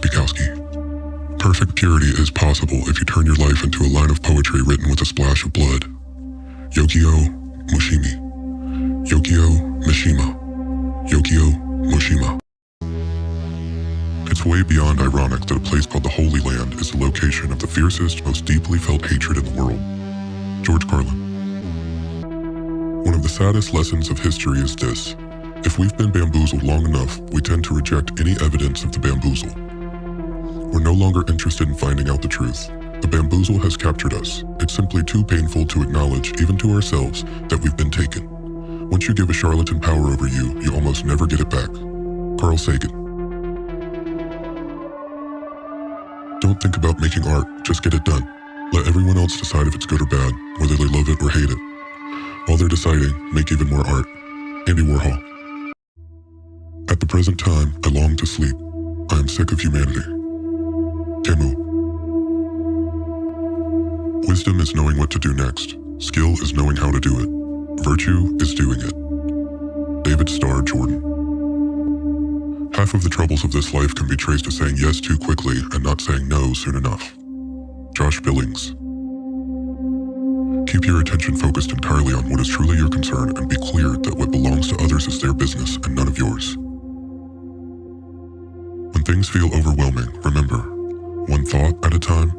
Bukowski. Perfect purity is possible if you turn your life into a line of poetry written with a splash of blood. Yokio Mushimi. Yokio Mishima. Yokio Mushima. It's way beyond ironic that a place called the Holy Land is the location of the fiercest, most deeply felt hatred in the world. George Carlin. One of the saddest lessons of history is this. If we've been bamboozled long enough, we tend to reject any evidence of the bamboozle. We're no longer interested in finding out the truth. The bamboozle has captured us. It's simply too painful to acknowledge, even to ourselves, that we've been taken. Once you give a charlatan power over you, you almost never get it back. Carl Sagan. Don't think about making art, just get it done. Let everyone else decide if it's good or bad, whether they love it or hate it. While they're deciding, make even more art. Andy Warhol. At the present time, I long to sleep. I am sick of humanity. Camus. Wisdom is knowing what to do next. Skill is knowing how to do it. Virtue is doing it. David Starr Jordan. Half of the troubles of this life can be traced to saying yes too quickly and not saying no soon enough. Josh Billings. Keep your attention focused entirely on what is truly your concern and be clear that what belongs to others is their business and none of yours. When things feel overwhelming, remember, one thought at a time,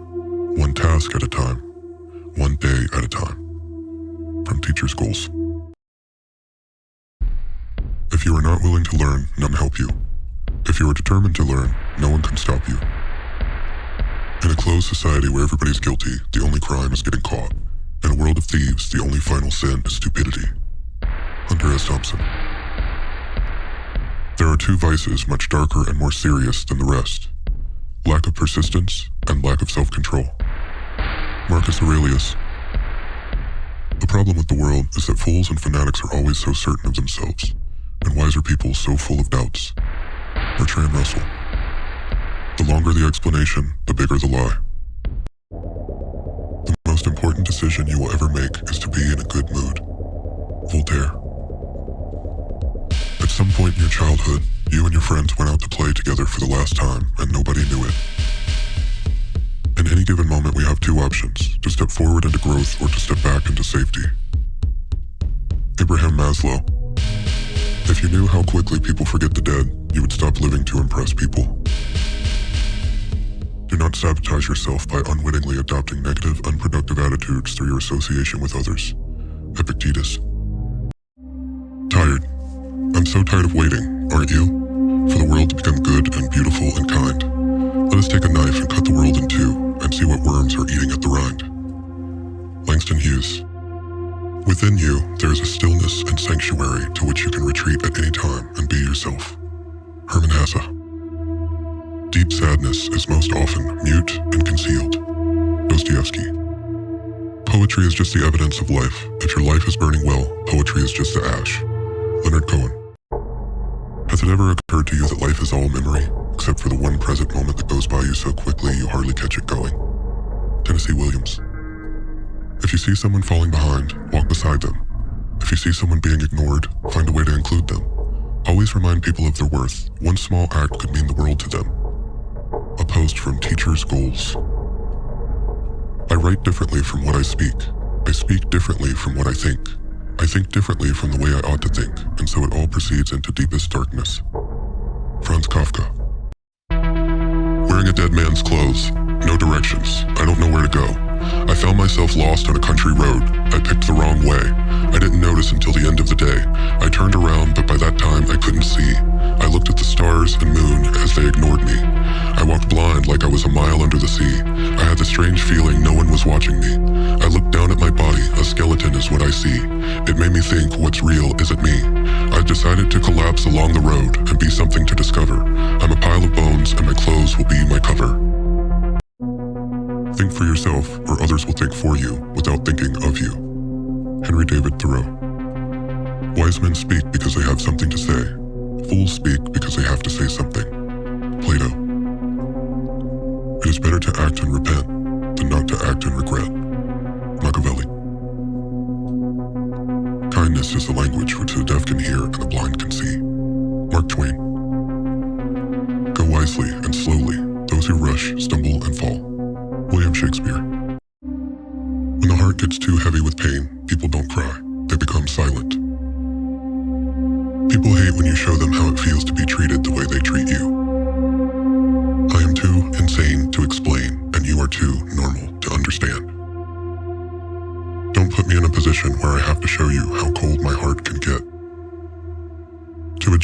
one task at a time, one day at a time. From Teacher's Goals. If you are not willing to learn, none help you. If you are determined to learn, no one can stop you. In a closed society where everybody's guilty, the only crime is getting caught. In a world of thieves, the only final sin is stupidity. Hunter S. Thompson. There are two vices much darker and more serious than the rest. Lack of persistence and lack of self-control. Marcus Aurelius. The problem with the world is that fools and fanatics are always so certain of themselves, and wiser people so full of doubts. Bertrand Russell. The longer the explanation, the bigger the lie. The most important decision you will ever make is to be in a good mood. Voltaire. At some point in your childhood, you and your friends went out to play together for the last time, and nobody knew it. In any given moment, we have two options, to step forward into growth or to step back into safety. Abraham Maslow. If you knew how quickly people forget the dead, you would stop living to impress people. Do not sabotage yourself by unwittingly adopting negative, unproductive attitudes through your association with others. Epictetus. Tired. I'm so tired of waiting, aren't you? For the world to become good and beautiful and kind. Let us take a knife and cut the world in two and see what worms are eating at the rind. Langston Hughes. Within you, there is a stillness and sanctuary to which you can retreat at any time and be yourself. Hermann Hesse. Deep sadness is most often mute and concealed. Dostoevsky. Poetry is just the evidence of life. If your life is burning well, poetry is just the ash. Leonard Cohen. Has it ever occurred to you that life is all memory, except for the one present moment that goes by you so quickly you hardly catch it going? Tennessee Williams. If you see someone falling behind, walk beside them. If you see someone being ignored, find a way to include them. Always remind people of their worth. One small act could mean the world to them. A post from Teacher's Goals. I write differently from what I speak. I speak differently from what I think. I think differently from the way I ought to think, and so it all proceeds into deepest darkness. Franz Kafka. Wearing a dead man's clothes. No directions. I don't know where to go. I found myself lost on a country road. I picked the wrong way. I didn't notice until the end of the day. I turned around, but by that time I couldn't see. I looked at the stars and moon as they ignored me. I walked blind like I was a mile under the sea. I had the strange feeling no one was watching me. I looked down at my body. A skeleton is what I see. It made me think what's real isn't me. I've decided to collapse along the road and be something to discover. I'm a pile of bones and my clothes will be my cover. Think for yourself, or others will think for you, without thinking of you. Henry David Thoreau. Wise men speak because they have something to say. Fools speak because they have to say something. Plato. It is better to act and repent than not to act and regret. Machiavelli. Kindness is the language which the deaf can hear and the blind can see. Mark Twain. Go wisely and slowly,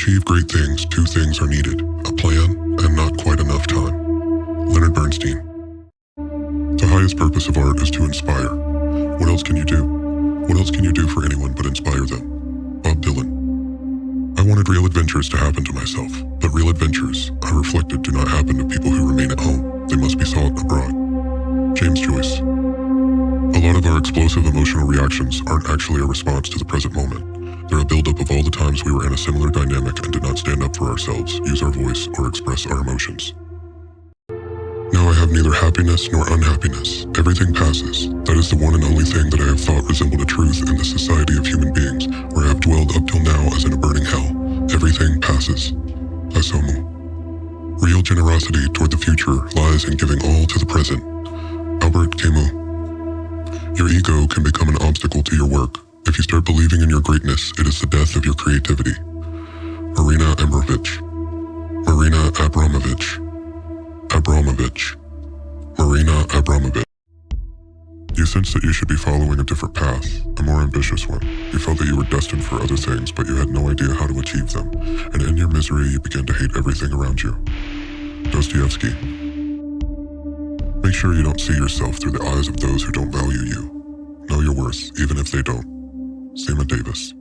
achieve great things, two things are needed: a plan and not quite enough time. Leonard Bernstein. The highest purpose of art is to inspire. What else can you do? What else can you do for anyone but inspire them? Bob Dylan. I wanted real adventures to happen to myself, but real adventures, I reflected, do not happen to people who remain at home. They must be sought abroad. James Joyce. A lot of our explosive emotional reactions aren't actually a response to the present moment. They're a buildup of all the times we were in a similar dynamic and did not stand up for ourselves, use our voice, or express our emotions. Now I have neither happiness nor unhappiness. Everything passes. That is the one and only thing that I have thought resembled a truth in the society of human beings, where I have dwelled up till now as in a burning hell. Everything passes. Asomu. Real generosity toward the future lies in giving all to the present. Albert Camus. Your ego can become an obstacle to your work. If you start believing in your greatness, it is the death of your creativity. Marina Abramovich. Marina Abramovich. Abramovich. Marina Abramovich. You sensed that you should be following a different path, a more ambitious one. You felt that you were destined for other things, but you had no idea how to achieve them. And in your misery, you began to hate everything around you. Dostoevsky. Make sure you don't see yourself through the eyes of those who don't value you. Know your worth, even if they don't. Seema Davis.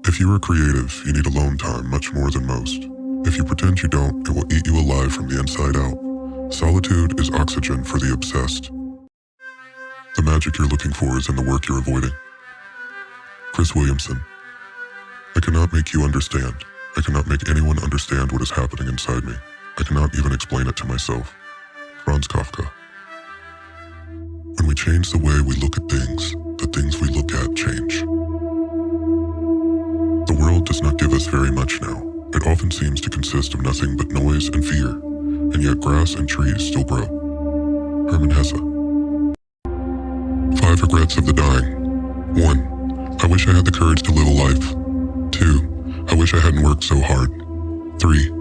If you are creative, you need alone time much more than most. If you pretend you don't, it will eat you alive from the inside out. Solitude is oxygen for the obsessed. The magic you're looking for is in the work you're avoiding. Chris Williamson. I cannot make you understand. I cannot make anyone understand what is happening inside me. I cannot even explain it to myself. Franz Kafka. When we change the way we look at things, the things we look at change. The world does not give us very much now. It often seems to consist of nothing but noise and fear, and yet grass and trees still grow. Hermann Hesse. 5 regrets of the dying. 1. I wish I had the courage to live a life. 2. I wish I hadn't worked so hard. 3.